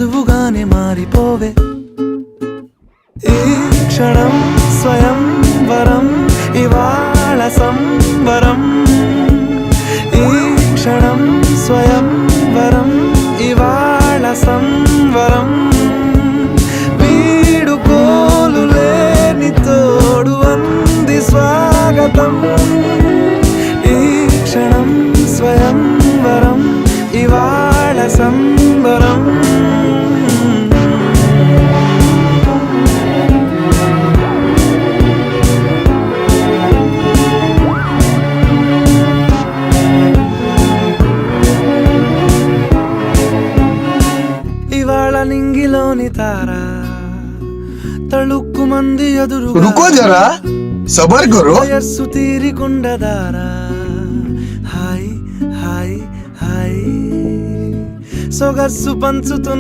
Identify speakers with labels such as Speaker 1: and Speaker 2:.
Speaker 1: నువ్వుగానే మారిపోవే ఈ క్షణం స్వయం వరం ఇవాళ సంబరం ఈ క్షణం స్వయం వరం ఇవాళ సంవరం వీడుకోలు లేని తోడు అంది స్వాగతం ఈ క్షణం స్వయం వరం ఇవాళ సంబరం ఇవాళ నింగిలోని తారా తళుక్కు మంది ఎదురు
Speaker 2: रुको जरा सबर करो
Speaker 1: వయస్సు తీరికుండదారా హాయ్ హాయ్ హాయ్ సొగస్సు పంచుతున్న